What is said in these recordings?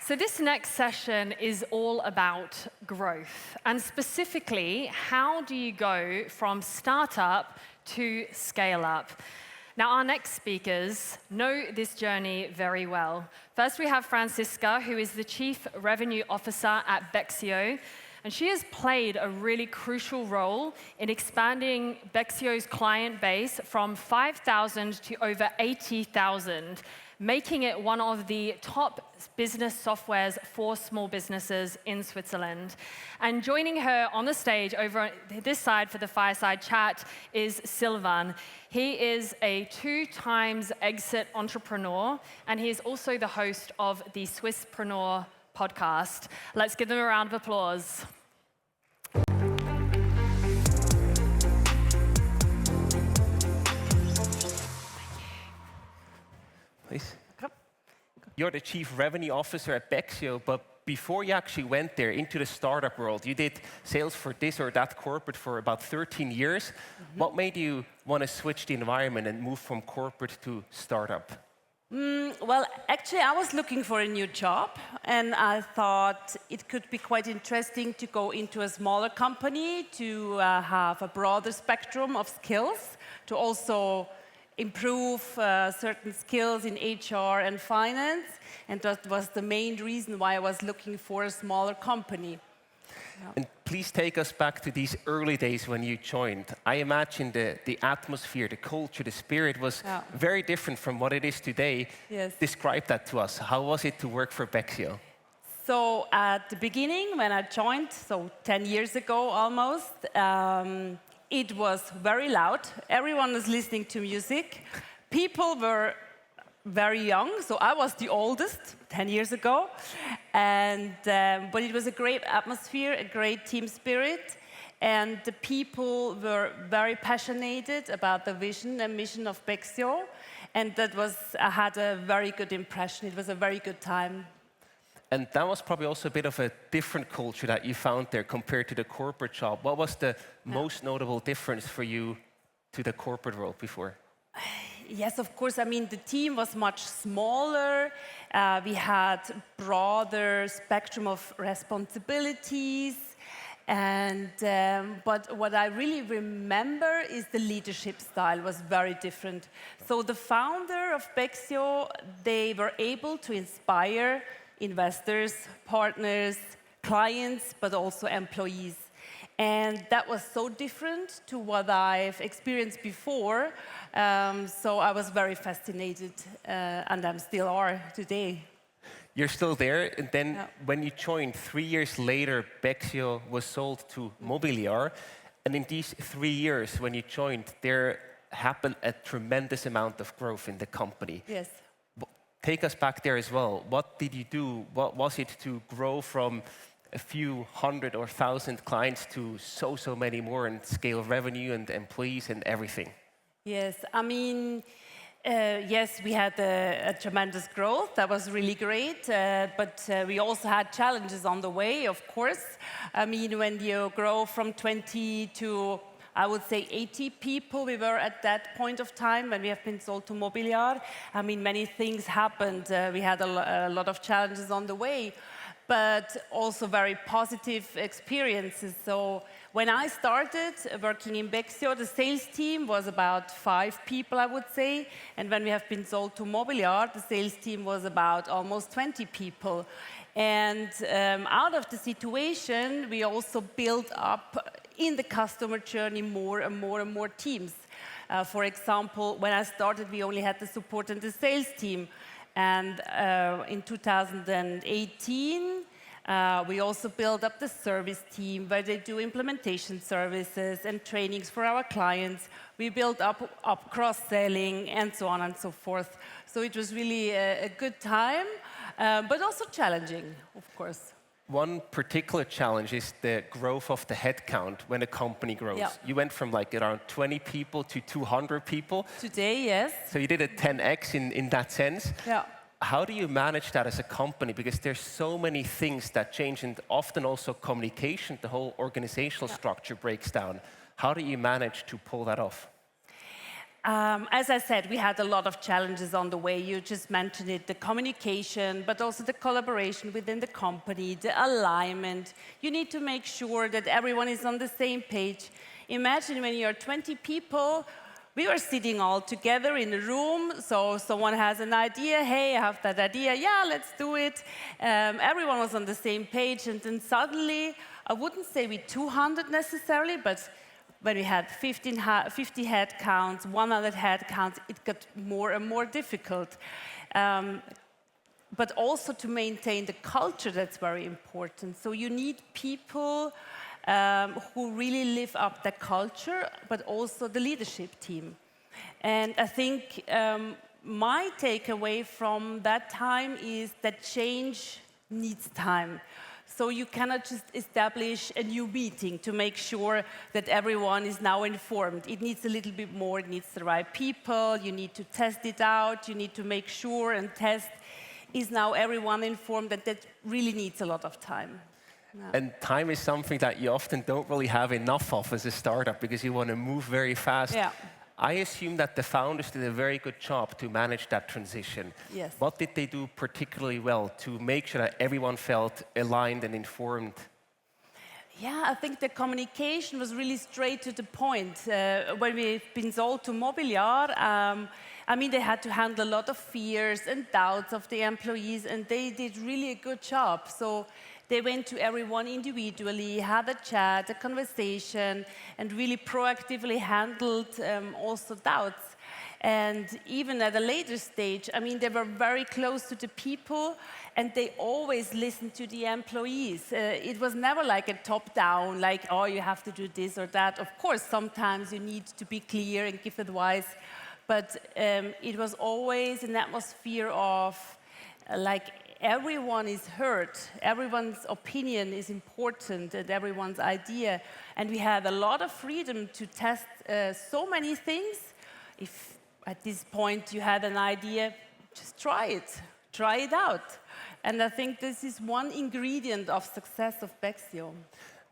So this next session is all about growth, and specifically, how do you go from startup to scale up? Now, our next speakers know this journey very well. First, we have Franziska, who is the Chief Revenue Officer at Bexio, and she has played a really crucial role in expanding Bexio's client base from 5,000 to over 80,000, making it one of the top business softwares for small businesses in Switzerland. And joining her on the stage over this side for the Fireside chat is Silvan. He is a 2-time exit entrepreneur, and he is also the host of the Swisspreneur podcast. Let's give them a round of applause. Please. You're the Chief Revenue Officer at Bexio, but before you actually went there into the startup world, you did sales for this or that corporate for about 13 years. What made you want to switch the environment and move from corporate to startup? Well, actually, I was looking for a new job, and I thought it could be quite interesting to go into a smaller company, to have a broader spectrum of skills, to also improve certain skills in HR and finance, and that was the main reason why I was looking for a smaller company. Yeah. And please take us back to these early days when you joined. I imagine the atmosphere, the culture, the spirit was very different from what it is today. Yes. Describe that to us. How was it to work for Bexio? So at the beginning, when I joined, so 10 years ago almost, it was very loud. Everyone was listening to music. People were very young, so I was the oldest 10 years ago. And, but it was a great atmosphere, a great team spirit. And the people were very passionate about the vision and mission of Bexio. And that was, I had a very good impression. It was a very good time. And that was probably also a bit of a different culture that you found there compared to the corporate job. What was the most notable difference for you to the corporate world before? Yes, of course. I mean, the team was much smaller. We had broader spectrum of responsibilities. And, but what I really remember is the leadership style was very different. So the founder of Bexio, they were able to inspire investors, partners, clients, but also employees. And that was so different to what I've experienced before. So I was very fascinated, and I still are today. You're still there, and then when you joined 3 years later, Bexio was sold to Mobiliar. And in these 3 years, when you joined, there happened a tremendous amount of growth in the company. Yes. Take us back there as well. What did you do? What was it to grow from a few hundred or thousand clients to so many more and scale revenue and employees and everything? Yes, I mean, yes, we had a tremendous growth. That was really great. But we also had challenges on the way, of course. I mean, when you grow from 20 to I would say 80 people we were at that point of time when we have been sold to Mobiliar. I mean, many things happened. We had a lot of challenges on the way, but also very positive experiences. So when I started working in Bexio, the sales team was about 5 people, I would say. And when we have been sold to Mobiliar, the sales team was about almost 20 people. And out of the situation, we also built up in the customer journey more and more teams. For example, when I started, we only had the support and the sales team. And in 2018, we also built up the service team where they do implementation services and trainings for our clients. We built up cross-selling and so on and so forth. So it was really a good time, but also challenging, of course. One particular challenge is the growth of the headcount when a company grows. Yeah. You went from like around 20 people to 200 people. Today, yes. So you did a 10x in that sense. Yeah. How do you manage that as a company? Because there's so many things that change, and often also communication, the whole organizational structure breaks down. How do you manage to pull that off? As I said, we had a lot of challenges on the way. You just mentioned it, the communication, but also the collaboration within the company, the alignment. You need to make sure that everyone is on the same page. Imagine when you're 20 people, we were sitting all together in a room, so someone has an idea, hey, I have that idea, yeah, let's do it. Everyone was on the same page, and then suddenly, I wouldn't say we 200 necessarily, but when we had 50 head counts, 100 head counts, it got more and more difficult. But also to maintain the culture, that's very important. So you need people who really live up the culture, but also the leadership team. And I think my takeaway from that time is that change needs time. So you cannot just establish a new meeting to make sure that everyone is now informed. It needs a little bit more, it needs the right people, you need to test it out, you need to make sure and test, is now everyone informed, that really needs a lot of time. Yeah. And time is something that you often don't really have enough of as a startup because you want to move very fast. Yeah. I assume that the founders did a very good job to manage that transition. Yes. What did they do particularly well to make sure that everyone felt aligned and informed? Yeah, I think the communication was really straight to the point. When we've been sold to Mobiliar, I mean, they had to handle a lot of fears and doubts of the employees, and they did really a good job. So they went to everyone individually, had a chat, a conversation, and really proactively handled also doubts. And even at a later stage, I mean, they were very close to the people, and they always listened to the employees. It was never like a top-down, like, oh, you have to do this or that. Of course, sometimes you need to be clear and give advice, but it was always an atmosphere of, like, everyone is heard, everyone's opinion is important, and everyone's idea. And we had a lot of freedom to test so many things. If at this point you had an idea, just try it out. And I think this is one ingredient of success of Bexio.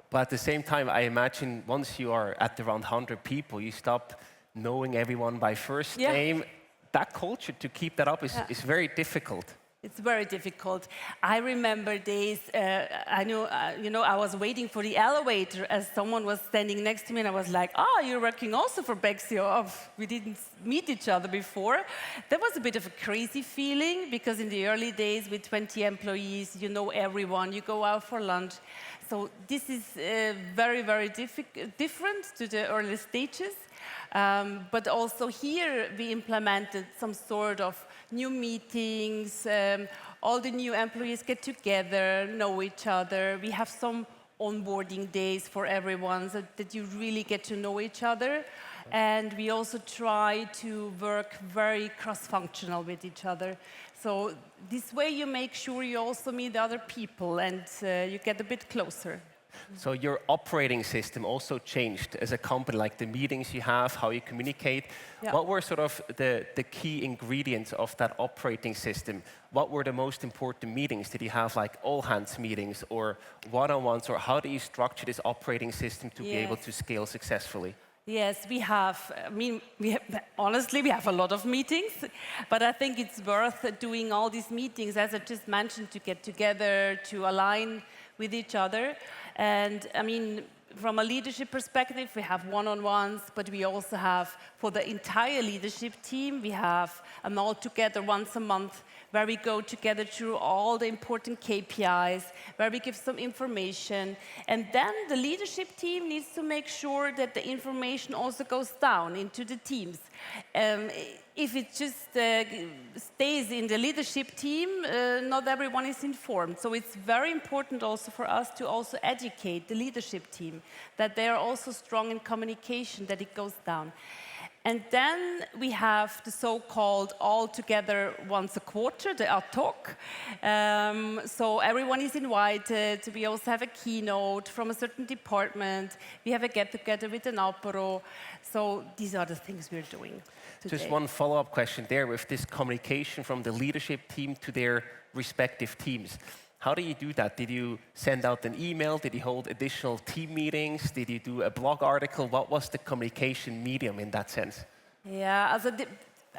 But at the same time, I imagine once you are at around 100 people, you stop knowing everyone by first name. That culture, to keep that up is very difficult. It's very difficult. I remember days, I was waiting for the elevator as someone was standing next to me, and I was like, oh, you're working also for Bexio. Oh, we didn't meet each other before. That was a bit of a crazy feeling, because in the early days with 20 employees, you know everyone, you go out for lunch. So this is very, very different to the early stages. But also here we implemented some sort of new meetings, all the new employees get together, know each other. We have some onboarding days for everyone so that you really get to know each other. And we also try to work very cross-functional with each other. So this way you make sure you also meet other people and you get a bit closer. So your operating system also changed as a company, like the meetings you have, how you communicate. Yeah. What were sort of the key ingredients of that operating system? What were the most important meetings? Did you have like all-hands meetings or one-on-ones, or how do you structure this operating system to be able to scale successfully? Yes, we have. I mean, honestly, we have a lot of meetings, but I think it's worth doing all these meetings, as I just mentioned, to get together, to align with each other. And I mean, from a leadership perspective, we have one-on-ones, but we also have, for the entire leadership team, we have an all-together once a month where we go together through all the important KPIs, where we give some information. And then the leadership team needs to make sure that the information also goes down into the teams. If it just stays in the leadership team, not everyone is informed. So it's very important also for us to also educate the leadership team, that they are also strong in communication, that it goes down. And then we have the so-called all-together once a quarter, the ad hoc. So everyone is invited. We also have a keynote from a certain department. We have a get-together with an apero. So these are the things we're doing today. Just one follow-up question there with this communication from the leadership team to their respective teams. How do you do that? Did you send out an email? Did you hold additional team meetings? Did you do a blog article? What was the communication medium in that sense? Yeah, also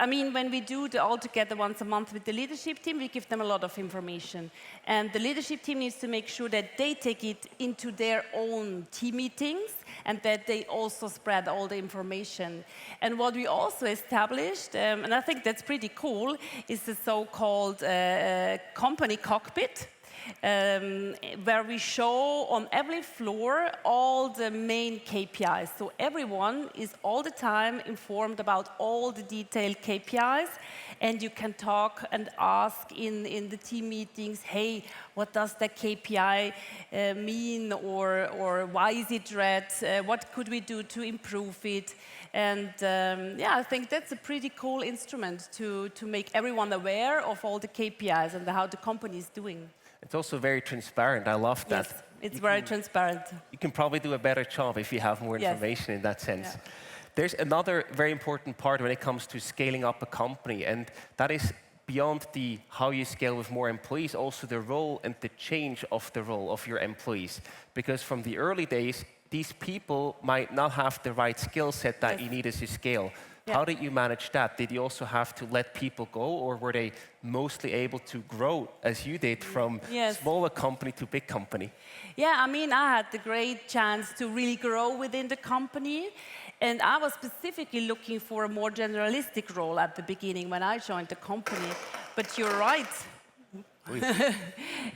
I mean, when we do the all together once a month with the leadership team, we give them a lot of information. And the leadership team needs to make sure that they take it into their own team meetings and that they also spread all the information. And what we also established, and I think that's pretty cool, is the so-called company cockpit. Where we show on every floor all the main KPIs. So everyone is all the time informed about all the detailed KPIs, and you can talk and ask in the team meetings, hey, what does that KPI mean, or why is it red? What could we do to improve it? And yeah, I think that's a pretty cool instrument to make everyone aware of all the KPIs and how the company is doing. It's also very transparent. I love that. Yes, it's very transparent. You can probably do a better job if you have more information in that sense. Yeah. There's another very important part when it comes to scaling up a company, and that is beyond the how you scale with more employees, also the role and the change of the role of your employees. Because from the early days, these people might not have the right skill set that you need as you scale. Yeah. How did you manage that? Did you also have to let people go, or were they mostly able to grow as you did from smaller company to big company? Yeah, I mean, I had the great chance to really grow within the company. And I was specifically looking for a more generalistic role at the beginning when I joined the company. But you're right.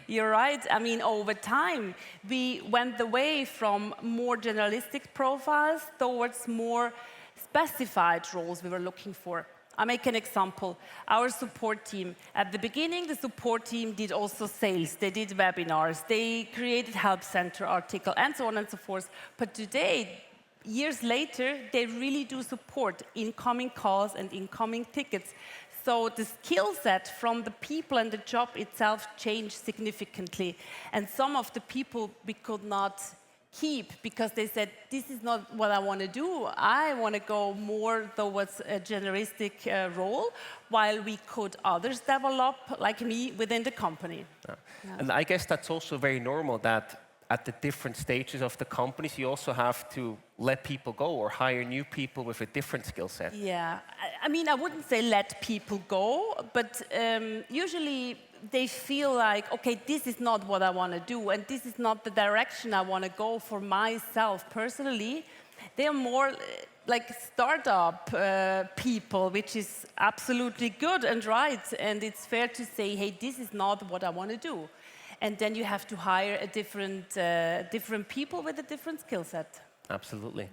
You're right. I mean, over time, we went away from more generalistic profiles towards more specified roles we were looking for. I'll make an example. Our support team. At the beginning, the support team did also sales. They did webinars. They created help center article, and so on and so forth. But today, years later, they really do support incoming calls and incoming tickets. So the skill set from the people and the job itself changed significantly. And some of the people we could not keep because they said, this is not what I want to do. I want to go more towards a generalistic role, while we could others develop, like me, within the company. Yeah. Yeah. And I guess that's also very normal that at the different stages of the companies, you also have to let people go or hire new people with a different skill set. Yeah, I mean, I wouldn't say let people go, but usually they feel like, okay, this is not what I want to do, and this is not the direction I want to go for myself personally. They are more like startup people, which is absolutely good and right, and it's fair to say, hey, this is not what I want to do. And then you have to hire a different people with a different skill set. Absolutely.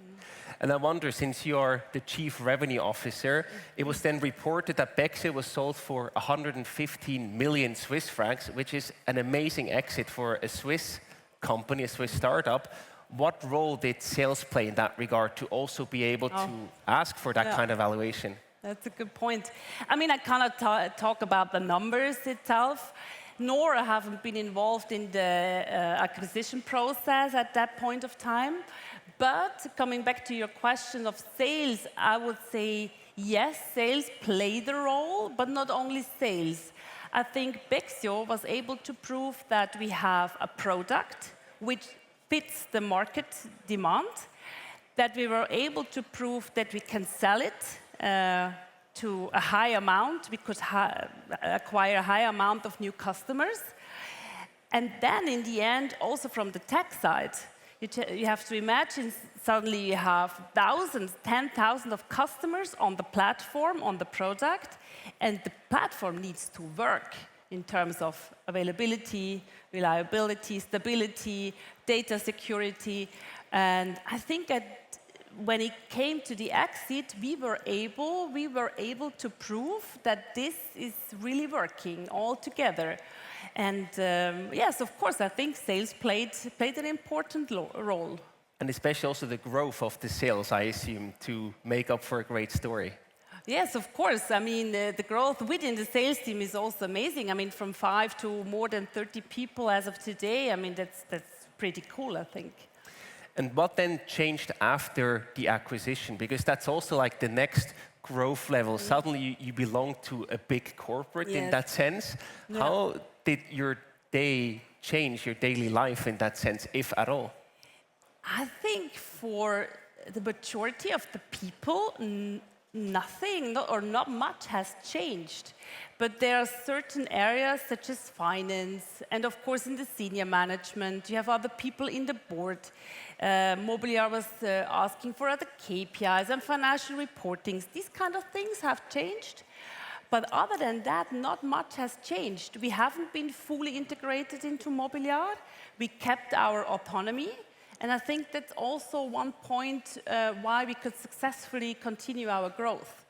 And I wonder, since you're the Chief Revenue Officer, it was then reported that Bexio was sold for 115 million Swiss francs, which is an amazing exit for a Swiss company, a Swiss startup. What role did sales play in that regard to also be able to ask for that kind of valuation? That's a good point. I mean, I cannot talk about the numbers itself, nor I haven't been involved in the acquisition process at that point of time. But coming back to your question of sales, I would say yes, sales played a role, but not only sales. I think Bexio was able to prove that we have a product which fits the market demand, that we were able to prove that we can sell it to a high amount, we could acquire a high amount of new customers. And then in the end, also from the tech side, you have to imagine suddenly you have thousands, 10,000 of customers on the platform, on the product, and the platform needs to work in terms of availability, reliability, stability, data security. And I think that when it came to the exit, we were able to prove that this is really working all together. And yes, of course, I think sales played an important role. And especially also the growth of the sales, I assume, to make up for a great story. Yes, of course. I mean, the growth within the sales team is also amazing. I mean, from 5 to more than 30 people as of today. I mean, that's pretty cool, I think. And what then changed after the acquisition? Because that's also like the next growth level. Suddenly you belong to a big corporate in that sense. Yeah. How did your day change, your daily life in that sense, if at all? I think for the majority of the people, nothing or not much has changed. But there are certain areas such as finance, and of course in the senior management, you have other people in the board. Mobiliar was asking for other KPIs and financial reportings. These kind of things have changed. But other than that, not much has changed. We haven't been fully integrated into Mobiliar. We kept our autonomy. And I think that's also one point why we could successfully continue our growth.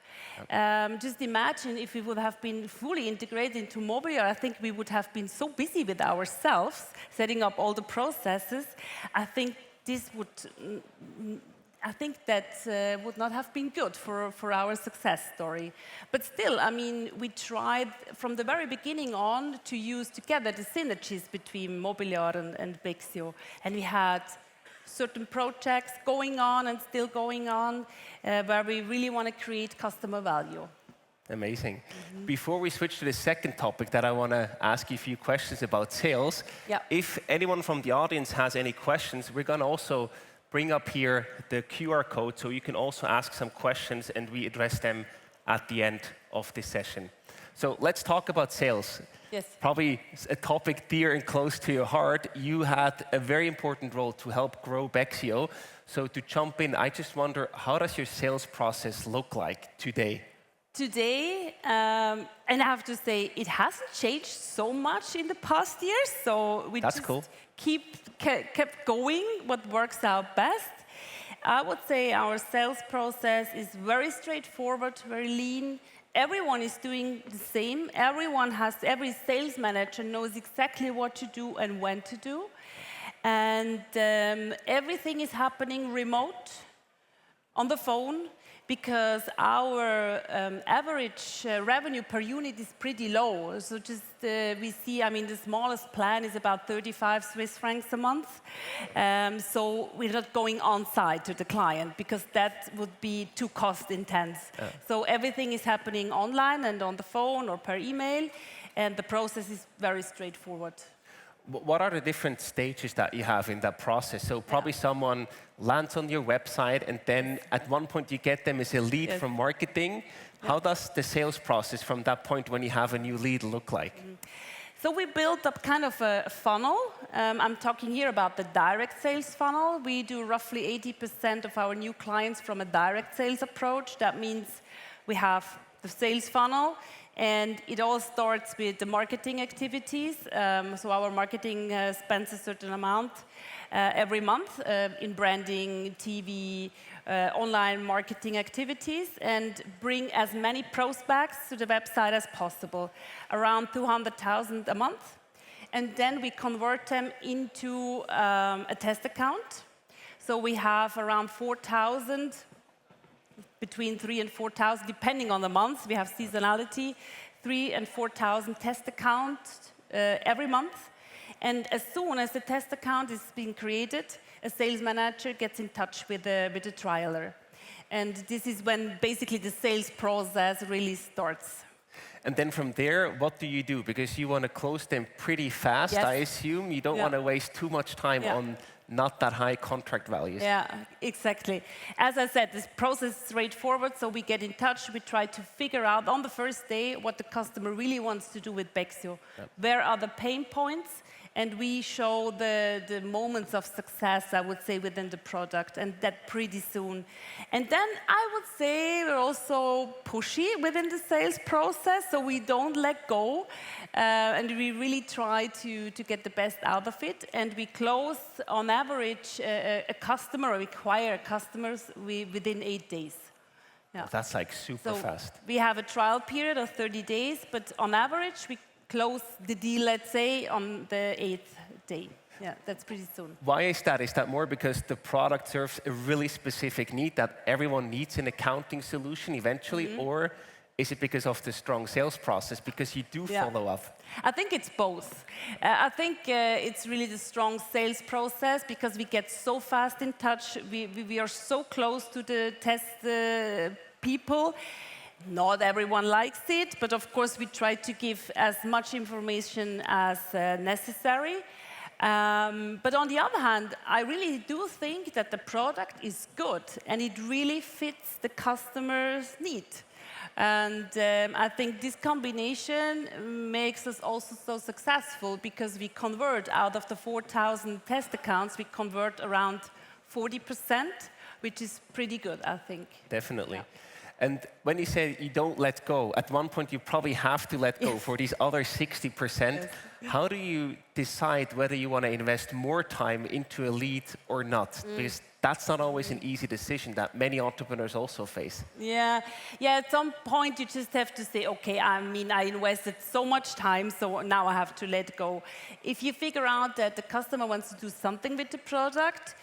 Just imagine if we would have been fully integrated into Mobiliar, I think we would have been so busy with ourselves, setting up all the processes. I think that would not have been good for our success story. But still, I mean, we tried from the very beginning on to use together the synergies between Mobiliar and Bexio. And we had certain projects going on and still going on where we really want to create customer value. Amazing. Before we switch to the second topic that I want to ask you a few questions about sales, if anyone from the audience has any questions, we're going to also bring up here the QR code so you can also ask some questions and we address them at the end of this session. So let's talk about sales. Yes. Probably a topic dear and close to your heart. You had a very important role to help grow Bexio. So to jump in, I just wonder, how does your sales process look like today? Today, and I have to say, it hasn't changed so much in the past years. So we That's just cool. kept going what works out best. I would say our sales process is very straightforward, very lean. Everyone is doing the same. Every sales manager knows exactly what to do and when to do. And everything is happening remote, on the phone, because our average revenue per unit is pretty low. So just we see, I mean, the smallest plan is about 35 Swiss francs a month. So we're not going on site to the client because that would be too cost intense. So everything is happening online and on the phone or per email, and the process is very straightforward. What are the different stages that you have in that process? So probably someone lands on your website and then at one point you get them as a lead from marketing. How does the sales process from that point when you have a new lead look like? So we built up kind of a funnel. I'm talking here about the direct sales funnel. We do roughly 80% of our new clients from a direct sales approach. That means we have the sales funnel. And it all starts with the marketing activities. So our marketing spends a certain amount every month in branding, TV, online marketing activities, and bring as many prospects to the website as possible, around 200,000 a month. And then we convert them into a test account. So we have around 4,000 between 3,000 and 4,000, depending on the months. We have seasonality, 3,000 and 4,000 test accounts every month. And as soon as the test account is being created, a sales manager gets in touch with the trialer. And this is when basically the sales process really starts. And then from there, what do you do? Because you want to close them pretty fast, I assume. You don't want to waste too much time on not that high contract values. Yeah, exactly. As I said, this process is straightforward, so we get in touch, we try to figure out on the first day what the customer really wants to do with Bexio. Where are the pain points? And we show the moments of success, I would say, within the product, and that pretty soon. And then I would say we're also pushy within the sales process, so we don't let go, and we really try to get the best out of it. And we close, on average, a customer, or acquire customers within 8 days. Yeah. That's like super fast. We have a trial period of 30 days, but on average, we close the deal, let's say, on the 8th day. Yeah, that's pretty soon. Why is that? Is that more because the product serves a really specific need that everyone needs an accounting solution eventually, or is it because of the strong sales process, because you do follow up? I think it's both. I think it's really the strong sales process because we get so fast in touch. We are so close to the test people. Not everyone likes it, but of course we try to give as much information as necessary. But on the other hand, I really do think that the product is good and it really fits the customer's need. And I think this combination makes us also so successful because we convert out of the 4,000 test accounts, we convert around 40%, which is pretty good, I think. Definitely. Yeah. And when you say you don't let go, at one point you probably have to let go for these other 60%. Yes. How do you decide whether you want to invest more time into a lead or not? Because that's not always an easy decision that many entrepreneurs also face. Yeah, at some point you just have to say, okay, I mean, I invested so much time, so now I have to let go. If you figure out that the customer wants to do something with the product,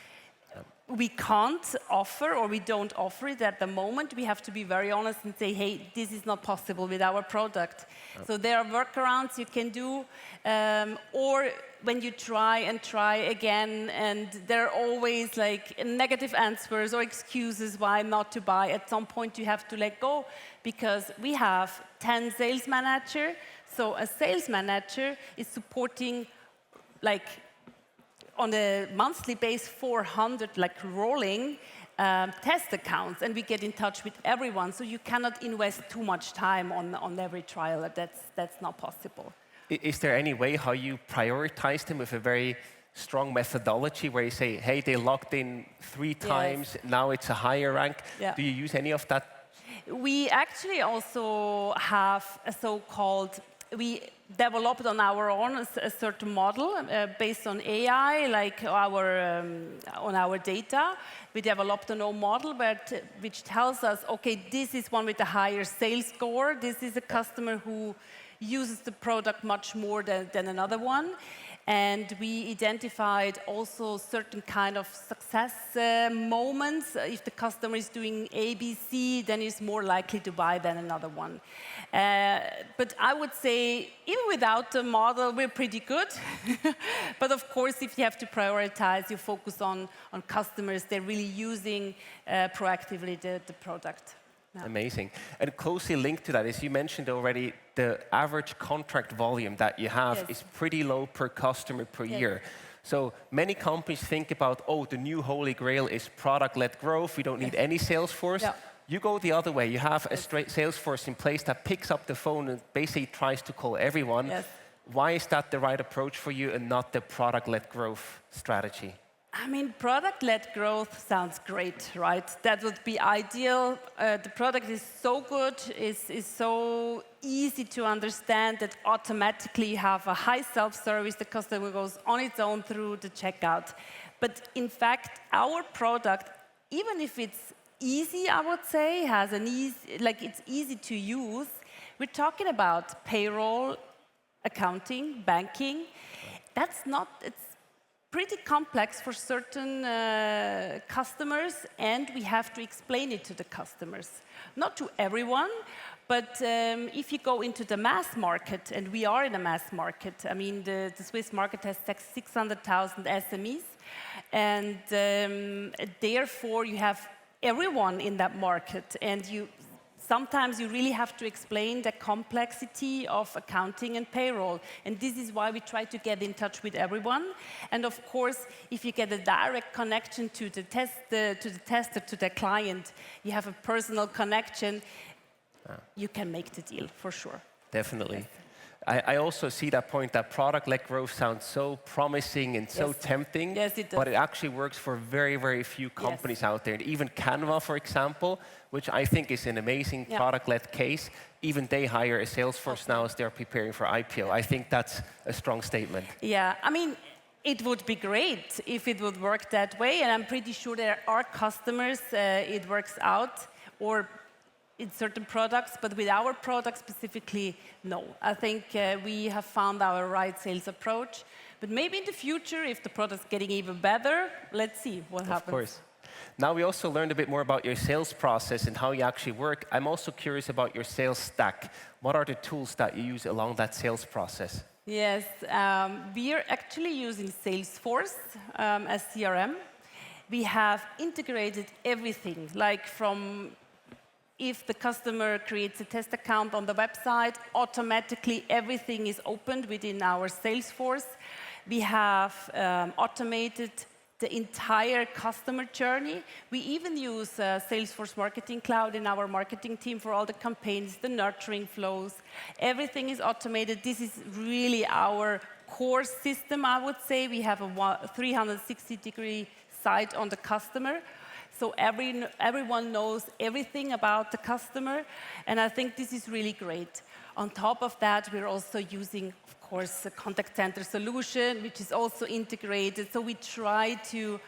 we can't offer or we don't offer it at the moment, we have to be very honest and say, hey, this is not possible with our product. So there are workarounds you can do, or when you try and try again, and there are always like negative answers or excuses why not to buy. At some point you have to let go because we have 10 sales managers. So a sales manager is supporting like on a monthly base 400 like rolling test accounts, and we get in touch with everyone. So you cannot invest too much time on every trial. That's not possible. Is there any way how you prioritize them with a very strong methodology where you say, hey, they logged in 3 times, Yes. now it's a higher rank? Yeah. Do you use any of that? We actually also have a so-called, we developed on our own a certain model based on AI, like on our data. We developed an own model which tells us, okay, this is one with a higher sales score. This is a customer who uses the product much more than another one. And we identified also certain kind of success moments. If the customer is doing A, B, C, then he's more likely to buy than another one. But I would say, even without the model, we're pretty good. But of course, if you have to prioritize, you focus on customers, they're really using proactively the product. Yeah. Amazing. And closely linked to that is you mentioned already the average contract volume that you have Yes. is pretty low per customer per year. So many companies think about, oh, the new holy grail is product-led growth. We don't need any sales force. Yeah. You go the other way. You have a straight sales force in place that picks up the phone and basically tries to call everyone. Yes. Why is that the right approach for you and not the product-led growth strategy? I mean, product-led growth sounds great, right? That would be ideal. The product is so good, is so easy to understand that automatically you have a high self-service. The customer goes on its own through the checkout. But in fact, our product, even if it's easy, I would say, has an easy, like it's easy to use. We're talking about payroll, accounting, banking. That's not, it's pretty complex for certain customers, and we have to explain it to the customers. Not to everyone, but if you go into the mass market, and we are in a mass market, I mean, the Swiss market has 600,000 SMEs, and therefore you have everyone in that market, and sometimes you really have to explain the complexity of accounting and payroll. And this is why we try to get in touch with everyone. And of course, if you get a direct connection to the tester, to the client, you have a personal connection, you can make the deal for sure. Definitely. I also see that point that product-led growth sounds so promising and so tempting, Yes, it does. but it actually works for very, very few companies out there. And even Canva, for example, which I think is an amazing product-led case, even they hire a sales force now as they're preparing for IPO. I think that's a strong statement. Yeah, I mean, it would be great if it would work that way, and I'm pretty sure there are customers it works out, or in certain products, but with our product specifically, no. I think we have found our right sales approach, but maybe in the future, if the product's getting even better, let's see what happens. Of course. Now we also learned a bit more about your sales process and how you actually work. I'm also curious about your sales stack. What are the tools that you use along that sales process? Yes, we are actually using Salesforce as CRM. We have integrated everything, like from if the customer creates a test account on the website, automatically everything is opened within our Salesforce. We have automated the entire customer journey. We even use Salesforce Marketing Cloud in our marketing team for all the campaigns, the nurturing flows. Everything is automated. This is really our core system, I would say. We have a 360-degree sight on the customer. So everyone knows everything about the customer. And I think this is really great. On top of that, we're also using, of course, a contact center solution, which is also integrated. So we try to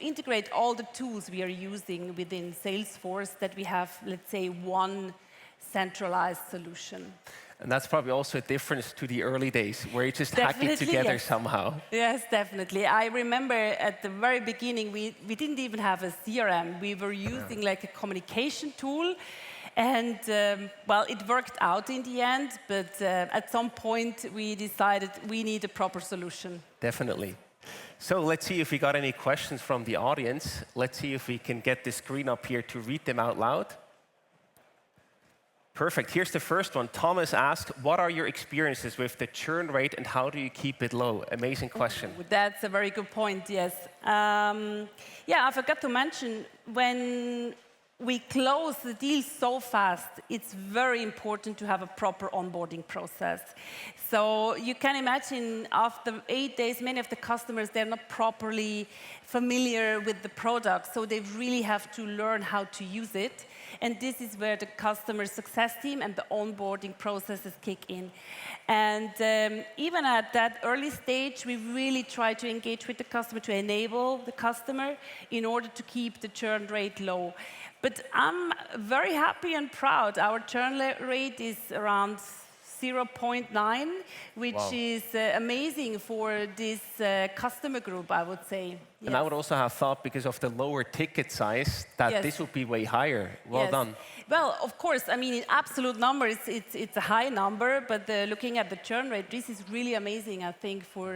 integrate all the tools we are using within Salesforce, that we have, let's say, one centralized solution. And that's probably also a difference to the early days, where you just hack it together somehow. Yes, definitely. I remember at the very beginning, we didn't even have a CRM. We were using like a communication tool. And, well, it worked out in the end, but at some point we decided we need a proper solution. Definitely. So let's see if we got any questions from the audience. Let's see if we can get the screen up here to read them out loud. Perfect. Here's the first one. Thomas asked, what are your experiences with the churn rate and how do you keep it low? Amazing question. Ooh, that's a very good point, yes. Yeah, I forgot to mention, when we close the deal so fast, it's very important to have a proper onboarding process. So you can imagine after 8 days, many of the customers, they're not properly familiar with the product, so they really have to learn how to use it. And this is where the customer success team and the onboarding processes kick in. And even at that early stage, we really try to engage with the customer to enable the customer in order to keep the churn rate low. But I'm very happy and proud. Our churn rate is around 0.9, which is amazing for this customer group, I would say. Yes. And I would also have thought, because of the lower ticket size, that this would be way higher. Well done. Well, of course, I mean, in absolute numbers, it's a high number, but looking at the churn rate, this is really amazing, I think, for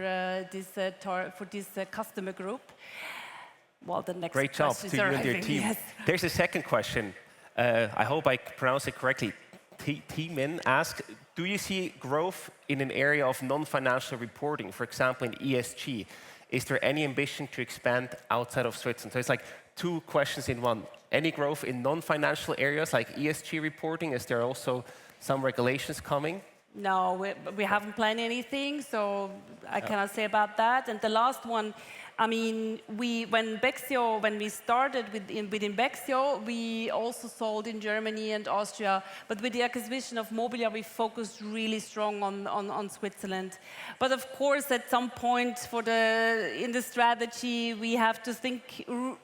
this customer group. Well, the next Great job to you and your team. Yes. There's a second question. I hope I pronounce it correctly. T-Min asked, do you see growth in an area of non-financial reporting, for example, in ESG? Is there any ambition to expand outside of Switzerland? So it's like two questions in one. Any growth in non-financial areas like ESG reporting? Is there also some regulations coming? No, we haven't planned anything, so I cannot say about that. And the last one, I mean, when we started within Bexio, we also sold in Germany and Austria. But with the acquisition of Mobiliar, we focused really strong on Switzerland. But of course, at some point in the strategy, we have to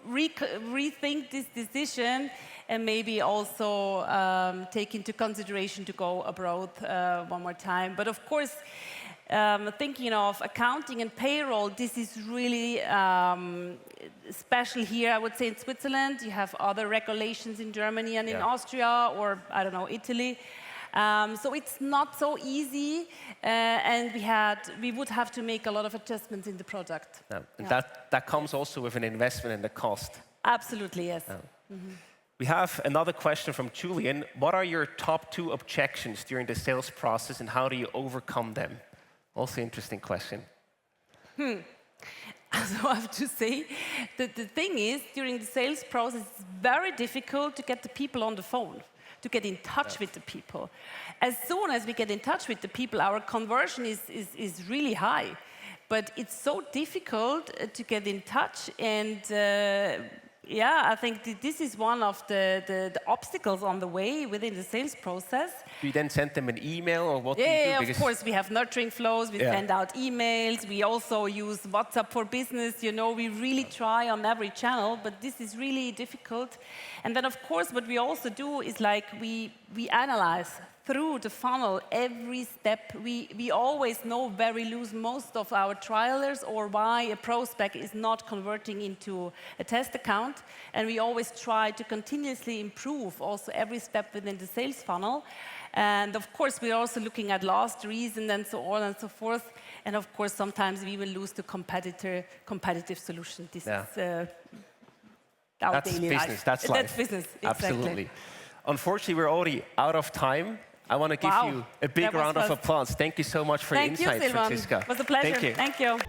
rethink this decision and maybe also take into consideration to go abroad one more time. But of course, thinking of accounting and payroll, this is really special here, I would say, in Switzerland. You have other regulations in Germany and in Austria, or, I don't know, Italy. So it's not so easy, and we would have to make a lot of adjustments in the product. And that comes also with an investment in the cost. Absolutely, yes. We have another question from Julian. What are your top 2 objections during the sales process and how do you overcome them? Also interesting question. So I have to say that the thing is, during the sales process, it's very difficult to get the people on the phone, to get in touch with the people. As soon as we get in touch with the people, our conversion is really high. But it's so difficult to get in touch, and yeah, I think this is one of the obstacles on the way within the sales process. Do you then send them an email, or what do you do? Yeah, of course, we have nurturing flows, we send out emails, we also use WhatsApp for business, you know, we really try on every channel, but this is really difficult. And then, of course, what we also do is like we analyze through the funnel every step. We always know where we lose most of our trialers or why a prospect is not converting into a test account. And we always try to continuously improve also every step within the sales funnel. And of course, we're also looking at last reason and so on and so forth. And of course, sometimes we will lose to competitive solution. This is our daily life. That's life. That's business, exactly. Absolutely. Unfortunately, we're already out of time. I want to give you a big round of applause. Thank you so much for your insights, Silvan. Franziska. It was a pleasure. Thank you. Thank you.